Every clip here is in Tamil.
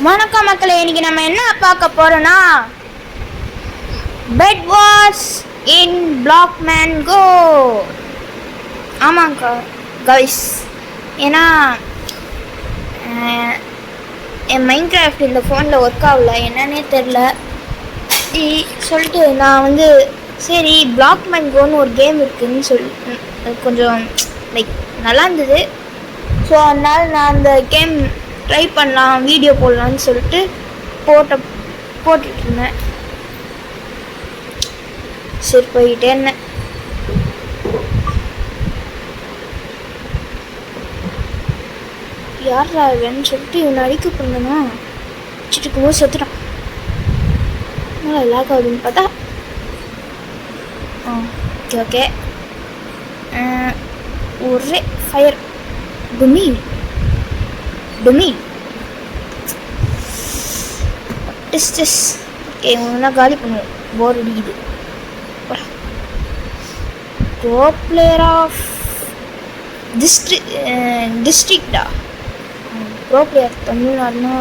வணக்கம் மக்களே, இன்னைக்கு நம்ம என்ன பார்க்க போறோம்னா பெட் வார்ஸ் இன் பிளாக்மேன் கோ. ஆமாங்க கைஸ், ஏன்னா என் மைன்கிராஃப்ட் இந்த ஃபோனில் ஒர்க் ஆகல, என்னன்னே தெரில சொல்லிட்டு நான் சரி பிளாக்மேன் கோன்னு ஒரு கேம் இருக்குதுன்னு கொஞ்சம் லைக் நல்லா இருந்தது. ஸோ அதனால் நான் அந்த கேம் ட்ரை பண்ணலாம், வீடியோ போடலான்னு சொல்லிட்டு போட்டுட்ருந்தேன். சரி போயிட்டே இருந்தேன். யாரா வேணும்னு சொல்லிட்டு இவனை அடிக்க பண்ணனா வச்சுட்டு இருக்கும்போது செத்துட்டான். லாக் ஆகுதுன்னு பார்த்தா ஓகே ஓகே ஒரே ஃபயர் டுமீன் டுமீன் டிஸ்டஸ். ஓகே ஒன்றா காலி பண்ணுவோம், போர் அடிக்குது. ப்ரோ பிளேயர் ஆஃப் டிஸ்ட்ரிக்டா ப்ரோ பிளேயர் தமிழ்நாடுனா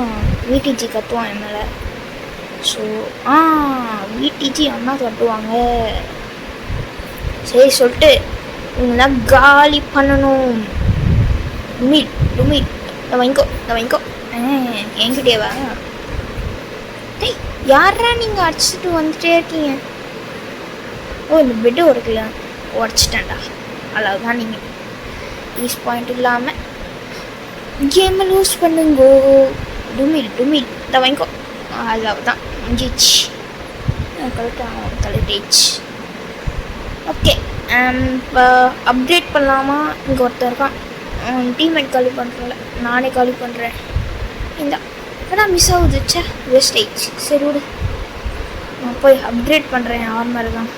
விடிஜி கத்துவான் என் மேலே. ஸோ விடிஜி அண்ணா கட்டுவாங்க. சரி சொல்லிட்டு இவங்கெல்லாம் காலி பண்ணணும். டுமில் டுமில் வாங்கிக்கோ என்கிட்டேவா? டேய் யாரா நீங்கள் அடிச்சுட்டு வந்துட்டே இருக்கீங்க? இந்த பெட்டு உடச்சிட்டேன்டா. அவ்வளோதான், நீங்கள் யூஸ் பாயிண்ட் இல்லாமல் கேமை லூஸ் பண்ணுங்கோ. டுமில் டுமில் வாங்கிக்கோ. அவ்வளோதான் முடிஞ்சிச்சு. கலெக்டாச்சு. ஓகே இப்போ அப்டேட் பண்ணலாமா? இங்கே ஒருத்தர் இருக்கான், டீம்மேட் காலி பண்ணுறல, நானே காலி பண்ணுறேன். இந்த அதான் மிஸ் ஆகுதுச்சா, வேஸ்ட் ஆயிடுச்சு. சரி விடு, நான் போய் அப்கிரேட் பண்ணுறேன். ஆர்மர் தான்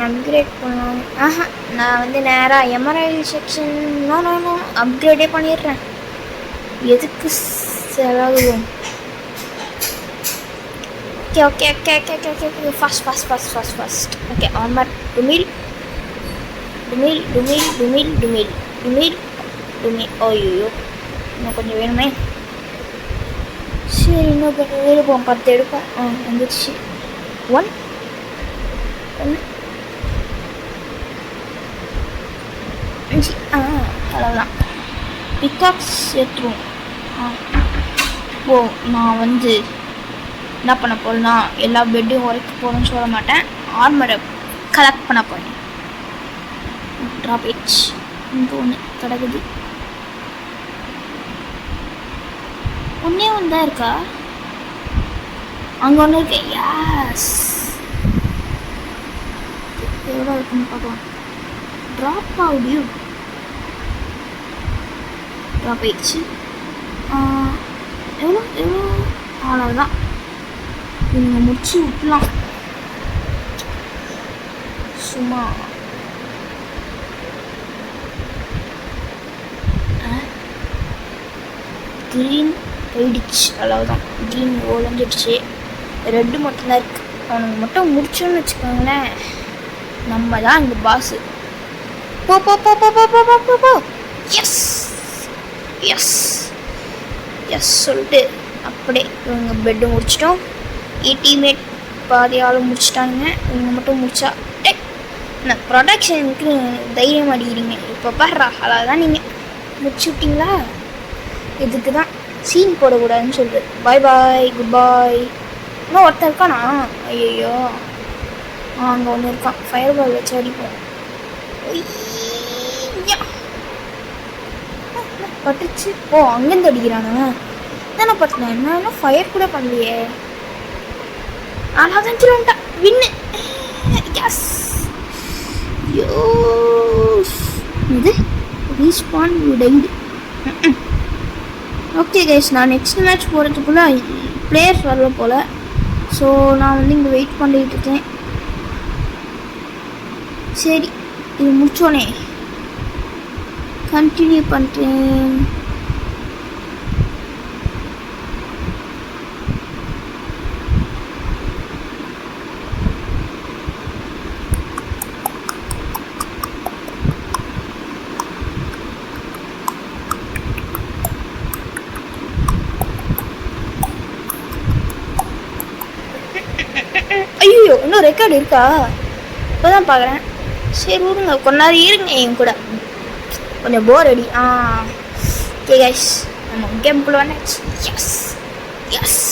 அப்கிரேட் பண்ணலாம். நான் நேராக எமரால்டு செக்ஷன் நோ அப்கிரேடே பண்ணிடுறேன். எதுக்கு செலவும்? Okay fast. ஓகே ஆர்மர் டுமில். ஐயோ இன்னும் கொஞ்சம் வேணுமே. சரி இன்னும் கொஞ்சம் எடுப்போம், 10 எடுப்போம். வந்துடுச்சு. 1 5 அவ்வளோதான். பிக்காக்ஸ் ஏற்றுவோம். நான் என்ன பண்ண போகிறேன்னா எல்லா பெட்டையும் உரைக்க போகிறேன்னு சொல்ல மாட்டேன், ஆர்மரை கலெக்ட் பண்ண போகிறேன். ட்ராப் இட்ஸ் இங்கே ஒன்று கிடக்குது. ஒன்றே ஒன்று தான் இருக்கா? அங்கே ஒன்று இருக்கு. யாஸ் எவ்வளோ இருக்குன்னு பார்க்கலாம். ட்ராப் ஆகுது. ட்ராப் ஆயிடுச்சு. எவ்வளோ அவ்வளோதான். நீங்கள் முடிச்சு விட்டுலாம் சும்மா. க்ரீன் போயிடுச்சு, அவ்வளோதான். க்ரீன் ஒழிஞ்சிடுச்சு. ரெட்டு மட்டும்தான் இருக்குது. அவனுக்கு மட்டும் முடிச்சோன்னு வச்சுக்கோங்களேன், நம்ம தான் இங்கே பாஸு. போ. எஸ் சொல்லிட்டு அப்படியே இவங்க பெட்டு முடிச்சிட்டோம். டீம்மேட் பாதி ஆளும் முடிச்சிட்டாங்க. இவங்க மட்டும் முடிச்சா நான் ப்ரொடக்ஷனுக்கு தைரியம் அடிக்கிறீங்க. இப்போ பாடுறா, அதான் நீங்கள் முடிச்சு விட்டீங்களா? இதுக்கு தான் சீன் போடக்கூடாதுன்னு சொல்கிறது. பாய் குட் பாய். இன்னும் ஒருத்தர் இருக்கானா? ஐயோ அங்கே ஒன்று இருக்கான். ஃபயர் பால் வச்சு அடிப்போம். பட்டுச்சு. அங்கேருந்து அடிக்கிறானுங்க. தானே பட்டினேன். என்ன ஃபயர் கூட பண்ணலையே. ஆனால் தான் சொல்லிட்டேன். வின்னு. இது ரீஸ்பான் டைடு. ஓகே கைஸ், நான் நெக்ஸ்ட் மேட்ச் போகிறதுக்குள்ளே பிளேயர்ஸ் வரல போல். ஸோ நான் இங்கே வெயிட் பண்ணிகிட்டு இருக்கேன். சரி இது முடிச்சோடனே கண்டினியூ பண்ணுறேன். இன்னும் ரெக்கார்டு இருக்கா? இப்போ தான் பார்க்குறேன். சரி விடுங்க, கொஞ்ச நேரம் இருங்க என் கூட, கொஞ்சம் போர் அடி. ஓகே கைஸ், நம்ம கேம்குள்ளே வந்தாச்சு. Yes yes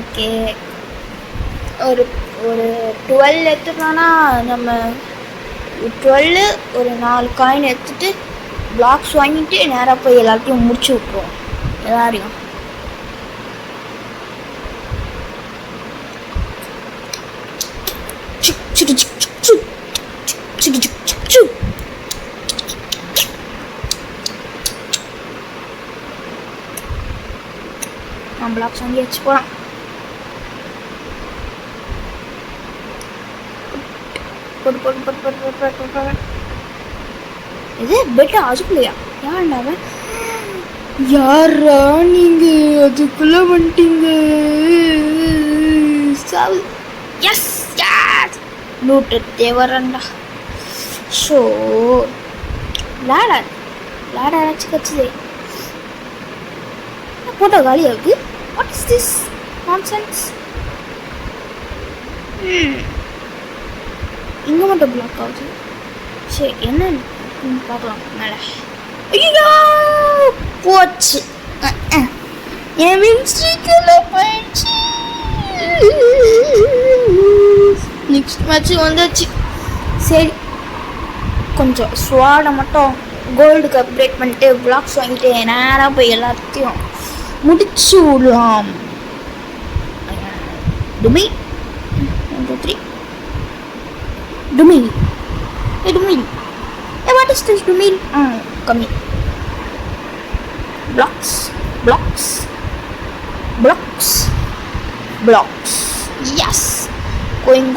okay. ஒரு 12 எடுத்துட்டோன்னா நம்ம 12 ஒரு 4 காயின் எடுத்துகிட்டு பிளாக்ஸ் வாங்கிட்டு நேராக போய் எல்லாத்தையும் முடிச்சு விட்ருவோம் எல்லாரையும். நான் பிளாக்ஸ் வாங்கி வச்சு போகிறேன். இது பெட்டா அதுக்குள்ளையா? யாருண்டாவன்? யாரா நீங்க அதுக்குள்ள வந்துட்டீங்க? எஸ் எஸ் நூட்டு தேவரண்டா. ஷோ லாடாச்சு கச்சுதே. போட்டோ காலியாகுது. What is this nonsense? இங்கே மட்டும் பிளாக் ஆகுது. சரி என்னன்னு பார்க்கலாம் மேலே. ஐயோ போச்சு, என் மின்ஸ்ட்ரீக்கில் போயிடுச்சு. நெக்ஸ்ட் மேட்ச்சு வந்துச்சு. சரி கொஞ்சம் ஸ்வாடை மட்டும் கோல்டுக்கு அப்கிரேட் பண்ணிட்டு பிளாக்ஸ் வாங்கிட்டு நேராக போய் எல்லாத்தையும் முடிச்சு விடலாம். டுமி 1 2 3 Dumil. Hey Dumil. Hey, what is this Dumil? Come here. Blocks. Yes. Going.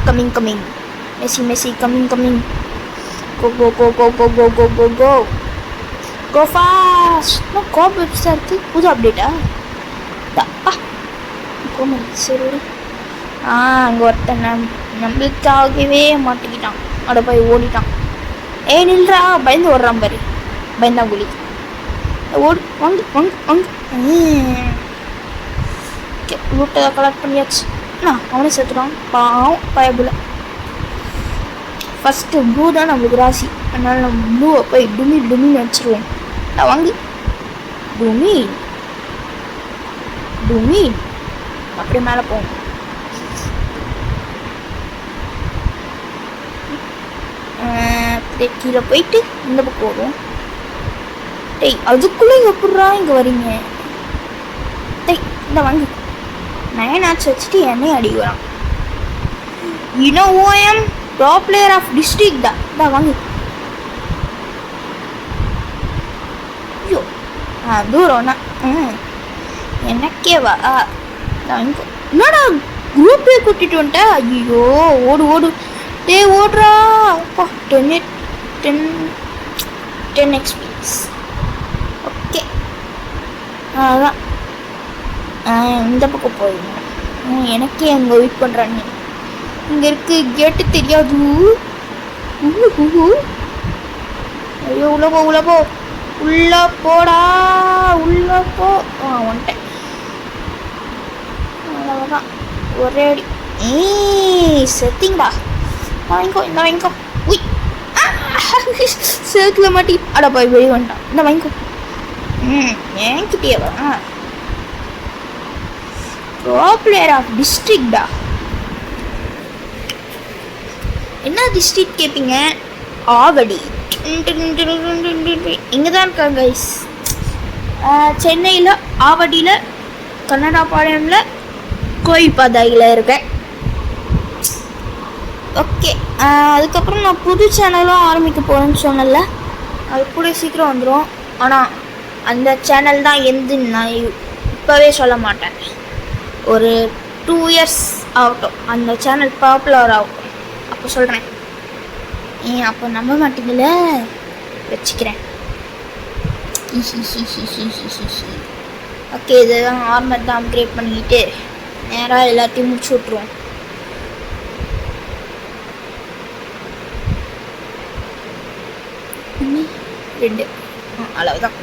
Coming. Messi. Coming. Go. Go fast. No, go website. Who's update? Go man. Sorry. அங்கே ஒருத்தன் நம்மளுக்காகவே மாட்டிக்கிட்டான். அட போய் ஓடிட்டான். நில்றா, பயந்து ஓடுறான் பாரு, பயந்தாங்குழி. ஓடு வாங்க. லூட்டை கலெக்ட் பண்ணியாச்சு. அவனே சேர்த்துட்டான் பாவம் பயபுல. ஃபஸ்ட்டு ப்ளூ தான் நம்மளுக்கு ராசி, அதனால நம்ம ப்ளூவை போய் டுமின்னு வச்சுருவோம். வாங்கி டுமி அப்படியே மேலே போவோம். கீழே போயிட்டு இந்த பக்கம் போடுவோம். அதுக்குள்ளே எப்படா இங்கே வரீங்க? இந்த வாங்கி 9 ஆச்சு வச்சுட்டு என்னையும் அடிக்கிறான். ஓஎம் டாப் பிளேயர் ஆஃப் டிஸ்ட்ரிக்ட் தான். இந்த வாங்கி. ஐயோ தூரம்னா எனக்கேவா? என்னடா குரூப்பே கூட்டிட்டு வந்துட்டேன். ஐயோ ஓடு. ஓடுறா. 10 எக்ஸ்பீரியன்ஸ். ஓகே அதான் இந்த பக்கம் போயிடணும். எனக்கே அங்கே வெயிட் பண்ணுறாங்க. இங்கே இருக்கு கேட்டு தெரியாது. ஐயோ உள்ள போ உள்ளே போடா. உள்ளே போ. வந்துட்டேன். அவ்வளோதான் ஒரே அடி. செத்திங்கடா. வாங்கிக்கோ. உய் சேர்க்கல மாட்டி. அட போய் வெளியே வந்துட்டான். இந்த வாங்கிக்கோ. என்கிட்டயே வா. டாப் பிளேயர் ஆஃப் டிஸ்ட்ரிக்டா? என்ன டிஸ்ட்ரிக்ட் கேட்பீங்க? ஆவடி. இங்கே தான் இருக்காங்க கைஸ். சென்னையில் ஆவடியில், கன்னடா பாளையமில், கோயில்பாதையில் இருக்கேன். ஓகே அதுக்கப்புறம் நான் புது சேனலும் ஆரம்பிக்க போகிறேன்னு சொன்னல, அது கூட சீக்கிரம் வந்துடும். ஆனால் அந்த சேனல் தான் எதுன்னு நான் இப்போவே சொல்ல மாட்டேன். ஒரு 2 இயர்ஸ் ஆகட்டும், அந்த சேனல் பாப்புலர் ஆகட்டும், அப்போ சொல்கிறேன். அப்போ நம்ப மாட்டீங்கள, வச்சுக்கிறேன். ஓகே இதுதான் ஆர்மர் தான் அப்கிரேட் பண்ணிக்கிட்டு நேராக எல்லாத்தையும் முடிச்சு விட்ருவோம். ரெண்டு அளவுதான்.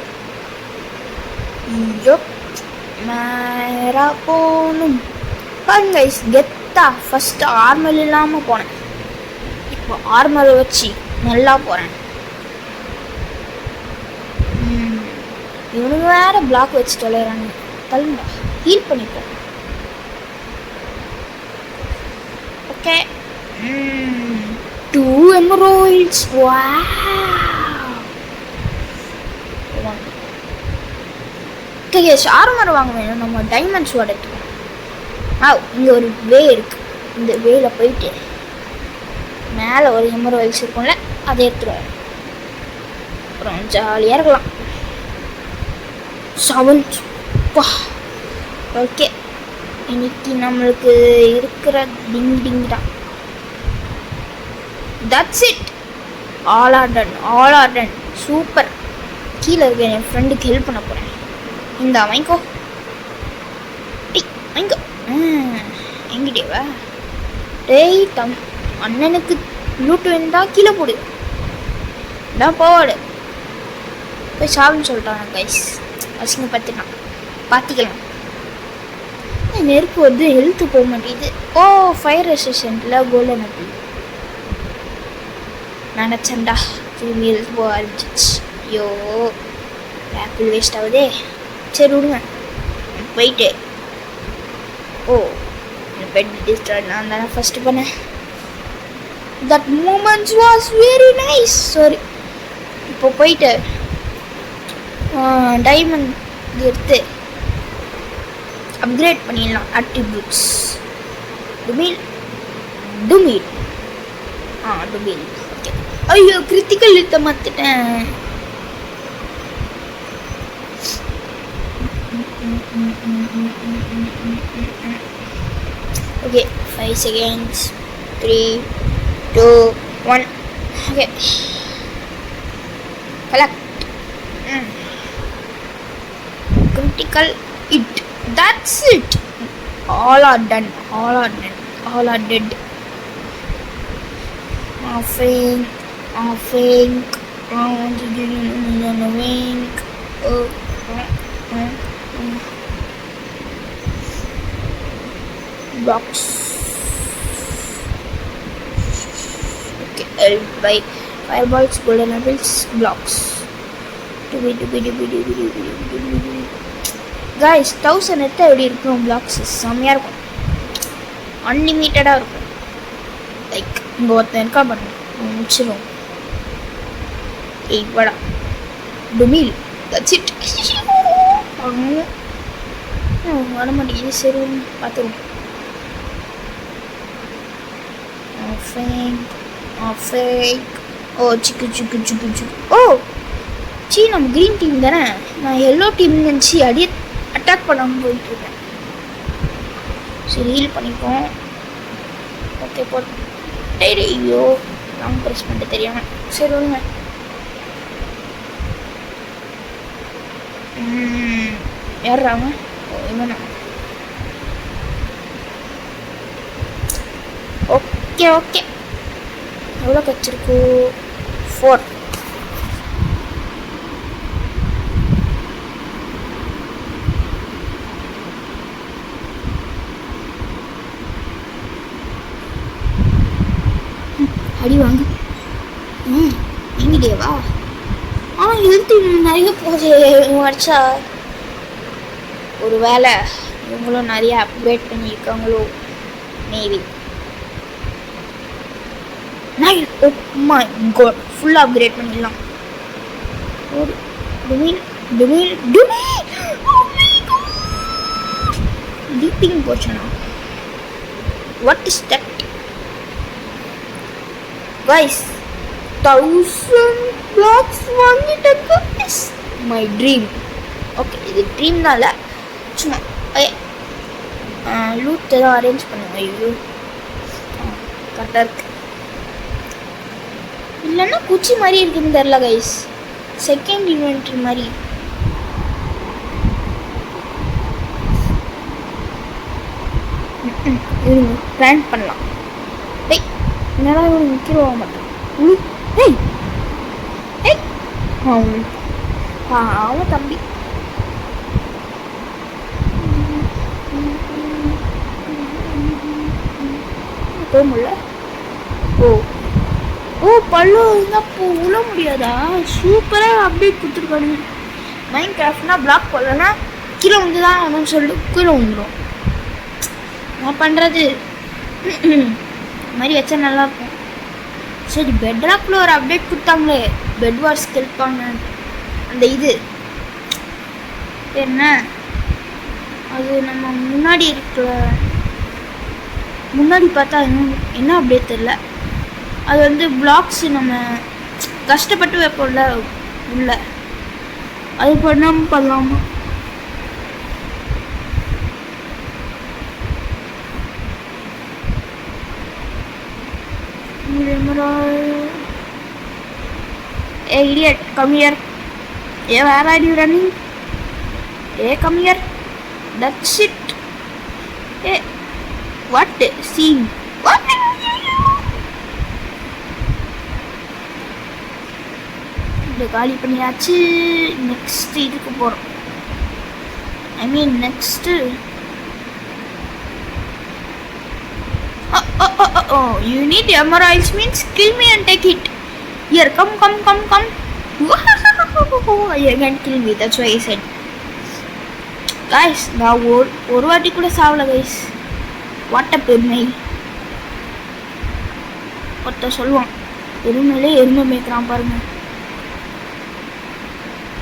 நேராக போகணும். பாருங்க கெத்த பார்த்தா ஃபஸ்ட்டு ஆர்மல் இல்லாமல் போனேன். இப்போ ஆர்மரை வச்சு நல்லா போகிறேன். இவனுங்க வேற பிளாக் வச்சு தொலைகிறாங்க. தள்ளுங்க, ஹீல் பண்ணிப்போம். Okay, 2 emeralds. Wow. Okay, armour வாங்க வேணும். நம்ம டைமண்ட் ஸ்வார்ட் எடுத்துக்கோம். இங்கே ஒரு வே இருக்குது. இந்த வேல போயிட்டு மேலே ஒரு எமரால்ட்ஸ் இருக்கும்ல, அதை எடுத்துருவாங்க. அப்புறம் ஜாலியாக இருக்கலாம். 7. ஓகே, இன்னைக்கு நம்மளுக்கு இருக்கிற டிங் தான். That's it. All are done. Super. கீழே இருக்க என் ஃப்ரெண்டுக்கு ஹெல்ப் பண்ண போகிறேன். இந்த வாங்கிக்கோ. வாங்கிக்கோ. எங்கிட்டேவா? டேய் அண்ணனுக்கு லூட்டு வேண்டா, கீழே போடு. தான் போவாடு போய் சாப்பின்னு சொல்லிட்டாங்க கைஸ். அசிங்க பார்த்திக்கலாம். நெருப்பு வந்து ஹெல்த்து போக மாட்டேங்குது. ஓ, ஃபயர் ரெசிஸ்டன்ட்ல கோல்டன் ஆப்பிள் நினச்சேன்டா. திரும்பி ஹெல்த் போக ஆரம்பிச்சிச்சு. ஐயோ, ஆப்பிள் வேஸ்ட் ஆகுதே. சரி விடுங்க, போயிட்டு. ஓ, பெட் டிஸ்ட்ராய் நான் தானே ஃபஸ்ட்டு பண்ணேன். That moments was very nice. Sorry. இப்போ போயிட்டு டைமண்ட் எடுத்து அப்கிரேட் பண்ணிடலாம். அட்ரிபியூட்ஸ் டுமில். ஓகே. ஐயோ, கிரிட்டிக்கல் இழுத்த மாற்றிட்டேன். Okay, 5 seconds. 3, 2, 1. Okay, collect. critical it. That's it. All are done. All are dead. Wink. Box. Okay, help by fireballs, golden apples, blocks. Guys, 1000 எடுத்தா எப்படி இருக்கும்? பிளாக்ஸ் செம்மையாக இருக்கும், அன்லிமிட்டடாக இருக்கும். லைக் இங்கே ஒருத்தன் இருக்கா பண்ண முடிச்சிடும். ஏய் வடா டுமில். That's it. வர மாட்டேங்குது. சரி பார்த்துருவோம். ஓ, சிக்கு. ஓ சி, நம்ம க்ரீன் டீம் தானே. நான் எல்லோ டீம் நினச்சி அட்டாக் பண்ணாமல் போயிட்டுருக்கேன். சரி, ஹீல் பண்ணிப்போம். ஓகே, ஐயோ, லாங் ப்ரெஸ் பண்ணிட்டு தெரியாமல். சரி விடுங்க. ஏறாங்க. இவனா? ஓகே. எவ்வளோ கச்சிருக்கு? 4. அடி வாங்க. எங்கிட்டேவா? ஆனால் ஹெல்த் நிறைய போகுது அடிச்சா. ஒரு வேளை இவங்களும் நிறைய அப்கிரேட் பண்ணியிருக்காங்களோ மேபி. ஃபுல்லாக அப்கிரேட் பண்ணிடலாம். டீப்பிங் போச்சுனா what is that? Guys, 1000 blocks வாங்கிட்டேன். Is my dream. ஓகே, இது ட்ரீம்னால சும்மா லூட் தான் அரேஞ்ச் பண்ணுங்க. ஐயோ, கரெக்டாக இருக்கு. இல்லைன்னா குச்சி மாதிரி இருக்குன்னு தெரில கைஸ். செகண்ட் இன்வென்ட்ரி மாதிரி. பிளான் பண்ணலாம். என்னடா இவனு நிற்கிறவா மாட்டான். அவன் தம்பி. போக முடியல. ஓ ஓ பல்லு இருந்தால் உள்ள முடியாதா? சூப்பராக அப்டேட் கொடுத்துருக்கானுங்க. மைண்ட் கிராஃப்ட்னா பிளாக் போடலன்னா கீழே வந்து தான் ஆகணும்னு சொல்லிட்டு கீழே வந்துடும். நான் பண்ணுறது இது மாதிரி வச்சா நல்லாயிருக்கும். சரி, பெட்ராக்கில் ஒரு அப்டேட் கொடுத்தாங்களே, பெட் வார்ஸ் கேட்பாங்க. அந்த இது என்ன, அது நம்ம முன்னாடி இருக்கிற முன்னாடி பார்த்தா என்ன அப்டேட் தெரியல. அது வந்து பிளாக்ஸ் நம்ம கஷ்டப்பட்டு வைப்போம்ல உள்ள, அது பண்ணாமல் பண்ணலாமா? Hey idiot, come here. Hey, where are you running? Hey, come here. That's it. Hey, what? Seeing? What? இந்த காலி பண்ணியாச்சு. நெக்ஸ்ட் இதுக்கு போகிறோம். ஐ மீன் next oh, you need emeralds means kill me and take it. Here, come. You can't kill me, that's why I said. Guys, நான் ஒரு வாட்டி கூட சாவல guys. What a பெருமை. ஒருத்த சொல்லுவான், எருமையிலே எருமை மேய்க்கிறான் பாருங்க.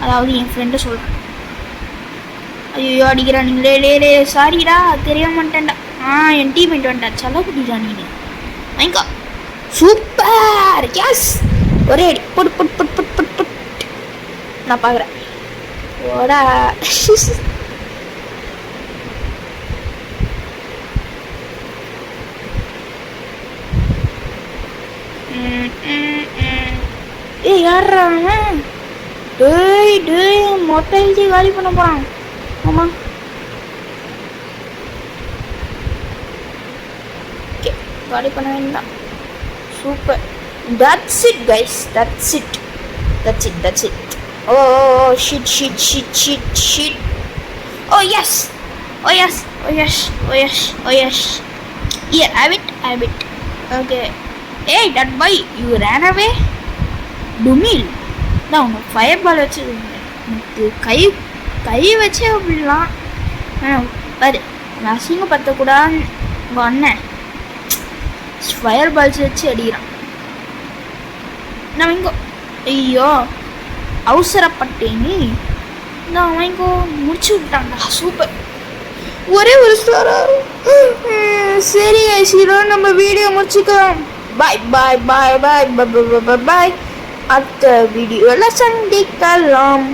அதாவது என் ஃப்ரெண்டு சொல்கிறான். ஐயோ அடிக்கிறானுங்களே, லே சாரிடா தெரிய மாட்டேன்டா. என் டீம்மேட் வந்துட்டா, செல்லக்குட்டிடா நீ. வாங்கிக்கோ. Super, yes. ஒரே அடி, புட். நான் பார்க்குறேன். ஓடா. ஏய் யாரா அவன்? டேய் மொட்டை எழுதி காலி பண்ண போகிறான். ஆமாம், காலி பண்ண வேண்டாம். Super. That's it guys, that's it. Oh shit. Oh yes. Here, have it. Okay. Hey, that boy, you ran away. Dumil. நான் உனக்கு ஃபயர் பால் வச்சு கை வச்சே அப்படிலாம் பாரு. அசிங்கப்படுத்தக்கூடாது. உங்கள் அண்ணன் ஃபயர் பால்ஸ் வச்சு அடிக்கிறான். நான் வாங்கிக்கோ. ஐயோ அவசரப்பட்டேனே. நான் வாங்கிக்கோ. முடிச்சு விட்டான்டா. சூப்பர். ஒரே ஒரு ஸ்டாரா? சரி ஐசிரோம், நம்ம வீடியோ முடிச்சுக்கலாம். பாய். அடுத்த வீடியோவில் சந்திக்கலாம்.